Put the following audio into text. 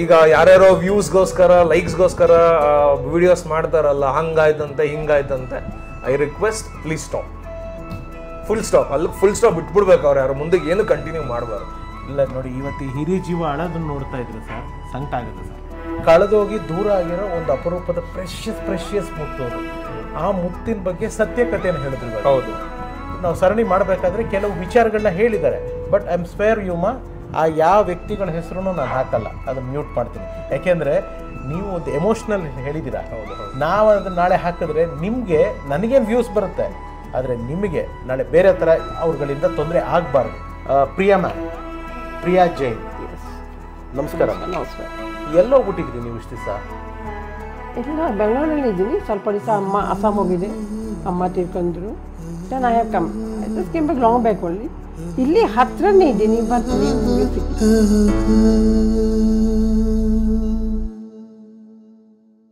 ಈಗ ಯಾರ್ಯಾರೋ ವ್ಯೂಸ್ಗೋಸ್ಕರ ಲೈಕ್ಸ್ಗೋಸ್ಕರ ವಿಡಿಯೋಸ್ ಮಾಡ್ತಾರಲ್ಲ, ಹಂಗಾಯ್ತಂತೆ ಹಿಂಗಾಯ್ತಂತೆ. I request please stop, full stop. ಅಲ್ಲಿ ಫುಲ್ ಸ್ಟಾಪ್ ಬಿಟ್ಬಿಡ್ಬೇಕು. ಅವ್ರು ಯಾರು ಮುಂದಕ್ಕೆ ಏನು ಕಂಟಿನ್ಯೂ ಮಾಡಬಾರ್ದು. ಇಲ್ಲ ನೋಡಿ, ಇವತ್ತು ಹಿರಿಯ ಜೀವ ಅಳೋದನ್ನ ನೋಡ್ತಾ ಇದ್ರು ಸರ್, ಸಂಕಟ ಆಗುತ್ತೆ ಸರ್. ಕಳೆದೋಗಿ ದೂರ ಆಗಿರೋ ಒಂದು ಅಪರೂಪದ ಪ್ರೆಷಿಯಸ್ ಮುತ್ತೋದು. ಆ ಮುತ್ತಿನ ಬಗ್ಗೆ ಸತ್ಯಕತೆಯನ್ನು ಹೇಳಿದ್ರು. ಹೌದು, ನಾವು ಸರಣಿ ಮಾಡಬೇಕಾದ್ರೆ ಕೆಲವು ವಿಚಾರಗಳನ್ನ ಹೇಳಿದ್ದಾರೆ. ಬಟ್ ಐ ಆಮ್ ಸ್ಪೇರ್ ಯುಮಾ, ಆ ಯಾವ ವ್ಯಕ್ತಿಗಳ ಹೆಸರನ್ನು ನಾನು ಹಾಕಲ್ಲ, ಅದನ್ನು ಮ್ಯೂಟ್ ಮಾಡ್ತೀನಿ. ಯಾಕೆಂದರೆ ನೀವು ಒಂದು ಎಮೋಷ್ನಲ್ ಹೇಳಿದ್ದೀರಾ. ನಾವು ಅದನ್ನು ನಾಳೆ ಹಾಕಿದ್ರೆ ನಿಮಗೆ, ನನಗೇನು ವ್ಯೂಸ್ ಬರುತ್ತೆ, ಆದರೆ ನಿಮಗೆ ನಾಳೆ ಬೇರೆ ಥರ ಅವ್ರುಗಳಿಂದ ತೊಂದರೆ ಆಗಬಾರ್ದು. ಪ್ರಿಯಾ ಜೈನ್, ನಮಸ್ಕಾರ. ನಮಸ್ಕಾರ. ಎಲ್ಲೋಗ್ಬಿಟ್ಟಿದ್ರಿ ನೀವು ಇಷ್ಟು ದಿವಸ? ಇಲ್ಲ, ಬೆಂಗಳೂರಲ್ಲಿ ಇದ್ದೀನಿ. ಸ್ವಲ್ಪ ದಿವಸ ಅಮ್ಮ ಅಸ್ಸಾಂ ಹೋಗಿದೆ, ಅಮ್ಮ ತೀರ್ಕೊಂಡ್ರು. Then I have come. I just came back long back only. ಇಲ್ಲಿ ಹತ್ರನೇ ಇದ್ದೀನಿ, ಬರ್ತೀನಿ.